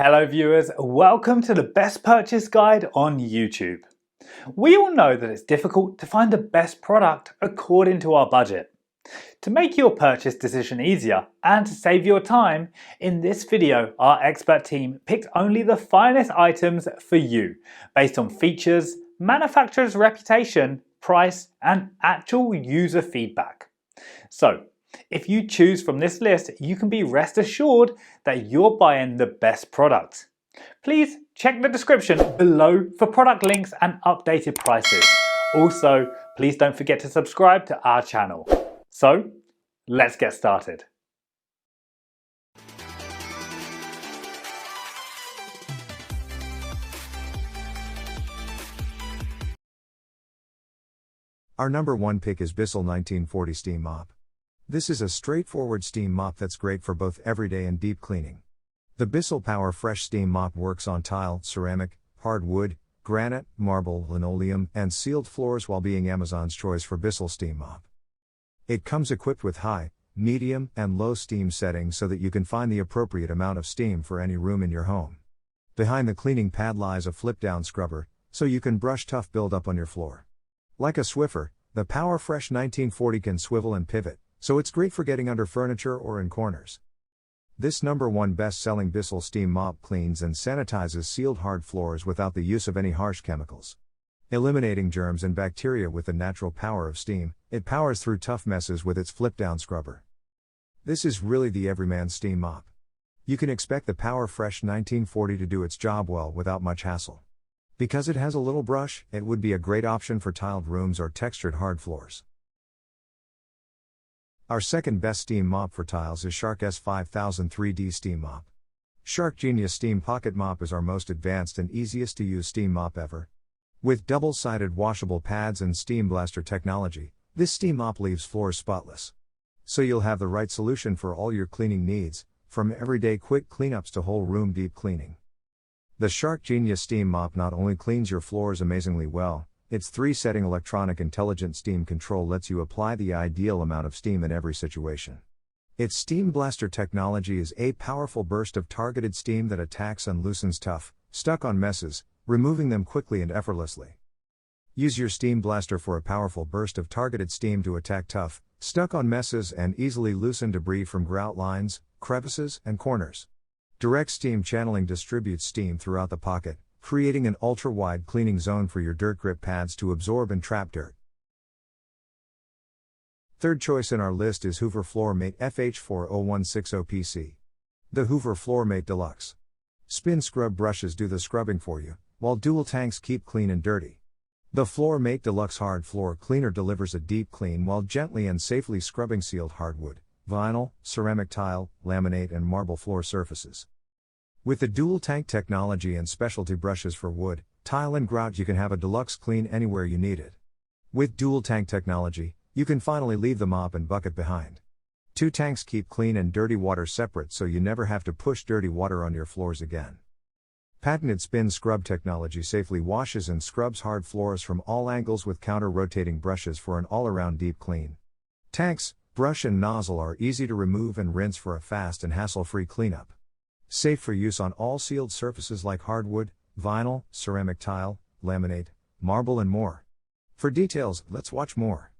Hello viewers, welcome to the best purchase guide on YouTube. We all know that it's difficult to find the best product according to our budget. To make your purchase decision easier and to save your time, in this video our expert team picked only the finest items for you based on features, manufacturer's reputation, price and actual user feedback. So, if you choose from this list, you can be rest assured that you're buying the best product. Please check the description below for product links and updated prices. Also, please don't forget to subscribe to our channel. So, let's get started. Our number one pick is Bissell 1940 Steam Mop. This is a straightforward steam mop that's great for both everyday and deep cleaning. The Bissell Power Fresh Steam Mop works on tile, ceramic, hardwood, granite, marble, linoleum, and sealed floors while being Amazon's choice for Bissell Steam Mop. It comes equipped with high, medium, and low steam settings so that you can find the appropriate amount of steam for any room in your home. Behind the cleaning pad lies a flip-down scrubber, so you can brush tough buildup on your floor. Like a Swiffer, the Power Fresh 1940 can swivel and pivot, so it's great for getting under furniture or in corners. This number one best-selling Bissell Steam Mop cleans and sanitizes sealed hard floors without the use of any harsh chemicals. Eliminating germs and bacteria with the natural power of steam, it powers through tough messes with its flip-down scrubber. This is really the everyman steam mop. You can expect the Power Fresh 1940 to do its job well without much hassle. Because it has a little brush, it would be a great option for tiled rooms or textured hard floors. Our second best steam mop for tiles is Shark S5000 3D Steam Mop. Shark Genius Steam Pocket Mop is our most advanced and easiest to use steam mop ever. With double-sided washable pads and steam blaster technology, this steam mop leaves floors spotless. So you'll have the right solution for all your cleaning needs, from everyday quick cleanups to whole room deep cleaning. The Shark Genius Steam Mop not only cleans your floors amazingly well, its 3-setting electronic intelligent steam control lets you apply the ideal amount of steam in every situation. Its steam blaster technology is a powerful burst of targeted steam that attacks and loosens tough, stuck-on messes, removing them quickly and effortlessly. Use your steam blaster for a powerful burst of targeted steam to attack tough, stuck-on messes and easily loosen debris from grout lines, crevices, and corners. Direct steam channeling distributes steam throughout the pocket, creating an ultra-wide cleaning zone for your dirt grip pads to absorb and trap dirt. Third choice in our list is Hoover Floor Mate FH40160PC. The Hoover Floor Mate Deluxe. Spin scrub brushes do the scrubbing for you, while dual tanks keep clean and dirty. The Floor Mate Deluxe Hard Floor Cleaner delivers a deep clean while gently and safely scrubbing sealed hardwood, vinyl, ceramic tile, laminate and marble floor surfaces. With the dual tank technology and specialty brushes for wood, tile and grout, you can have a deluxe clean anywhere you need it. With dual tank technology, you can finally leave the mop and bucket behind. 2 tanks keep clean and dirty water separate, so you never have to push dirty water on your floors again. Patented spin scrub technology safely washes and scrubs hard floors from all angles with counter-rotating brushes for an all-around deep clean. Tanks, brush and nozzle are easy to remove and rinse for a fast and hassle-free cleanup. Safe for use on all sealed surfaces like hardwood, vinyl, ceramic tile, laminate, marble and more. For details, let's watch more.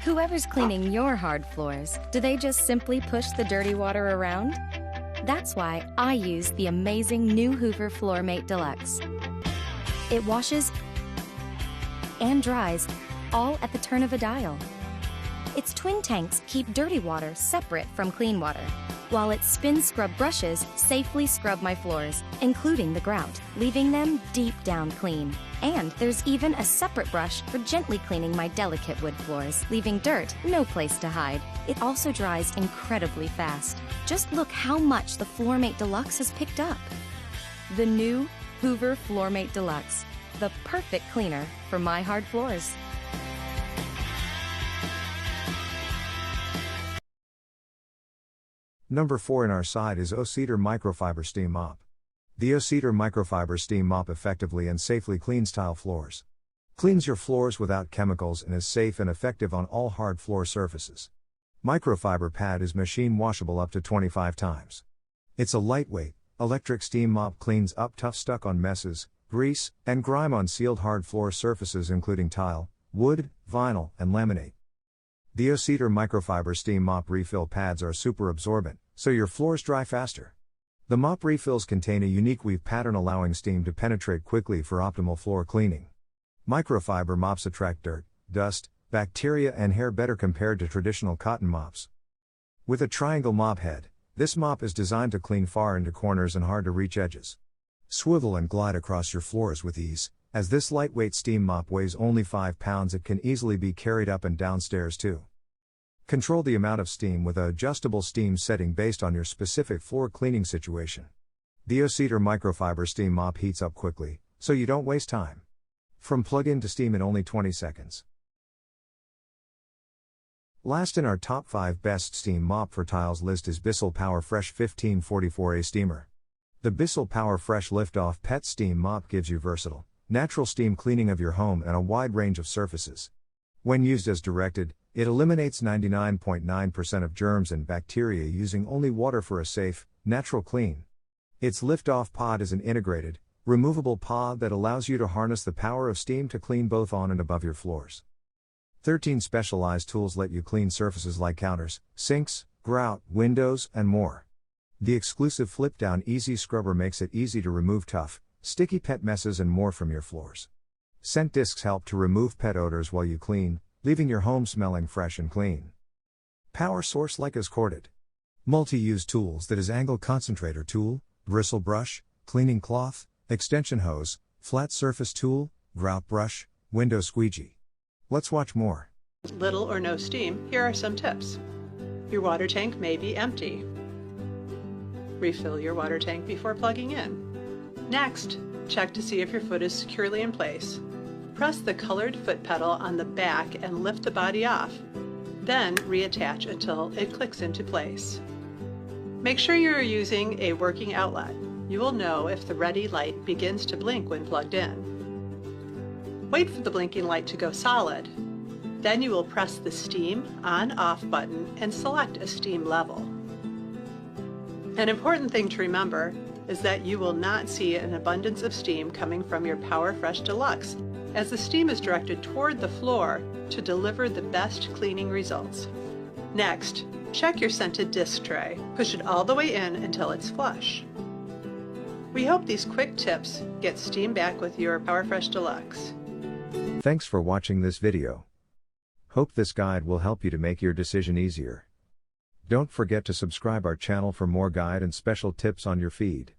Whoever's cleaning your hard floors, do they just simply push the dirty water around? That's why I use the amazing new Hoover Floor Mate Deluxe. It washes and dries all at the turn of a dial. Its twin tanks keep dirty water separate from clean water, while its spin scrub brushes safely scrub my floors, including the grout, leaving them deep down clean. And there's even a separate brush for gently cleaning my delicate wood floors, leaving dirt no place to hide. It also dries incredibly fast. Just look how much the Floor Mate Deluxe has picked up. The new Hoover Floor Mate Deluxe, the perfect cleaner for my hard floors. Number 4 in our side is O-Cedar Microfiber Steam Mop. The O-Cedar Microfiber Steam Mop effectively and safely cleans tile floors. Cleans your floors without chemicals and is safe and effective on all hard floor surfaces. Microfiber pad is machine washable up to 25 times. It's a lightweight, Electric steam mop cleans up tough stuck-on messes, grease, and grime on sealed hard floor surfaces including tile, wood, vinyl, and laminate. The O-Cedar microfiber steam mop refill pads are super absorbent, so your floors dry faster. The mop refills contain a unique weave pattern allowing steam to penetrate quickly for optimal floor cleaning. Microfiber mops attract dirt, dust, bacteria, and hair better compared to traditional cotton mops. With a triangle mop head, this mop is designed to clean far into corners and hard-to-reach edges. Swivel and glide across your floors with ease. As this lightweight steam mop weighs only 5 pounds, it can easily be carried up and downstairs too. Control the amount of steam with an adjustable steam setting based on your specific floor cleaning situation. The O-Cedar microfiber steam mop heats up quickly, so you don't waste time. From plug-in to steam in only 20 seconds. Last in our top 5 best steam mop for tiles list is Bissell PowerFresh 1544A Steamer. The Bissell PowerFresh Lift-Off Pet Steam Mop gives you versatile, natural steam cleaning of your home and a wide range of surfaces. When used as directed, it eliminates 99.9% of germs and bacteria using only water for a safe, natural clean. Its lift-off pod is an integrated, removable pod that allows you to harness the power of steam to clean both on and above your floors. 13 specialized tools let you clean surfaces like counters, sinks, grout, windows, and more. The exclusive flip-down Easy Scrubber makes it easy to remove tough, sticky pet messes and more from your floors. Scent discs help to remove pet odors while you clean, leaving your home smelling fresh and clean. Power source like is corded. Multi-use tools that is angle concentrator tool, bristle brush, cleaning cloth, extension hose, flat surface tool, grout brush, window squeegee. Let's watch more. Little or no steam, here are some tips. Your water tank may be empty. Refill your water tank before plugging in. Next, check to see if your foot is securely in place. Press the colored foot pedal on the back and lift the body off. Then reattach until it clicks into place. Make sure you are using a working outlet. You will know if the ready light begins to blink when plugged in. Wait for the blinking light to go solid. Then you will press the Steam On/Off button and select a steam level. An important thing to remember is that you will not see an abundance of steam coming from your PowerFresh Deluxe, as the steam is directed toward the floor to deliver the best cleaning results. Next, check your scented disc tray. Push it all the way in until it's flush. We hope these quick tips get steam back with your PowerFresh Deluxe. Thanks for watching this video. Hope this guide will help you to make your decision easier. Don't forget to subscribe our channel for more guide and special tips on your feed.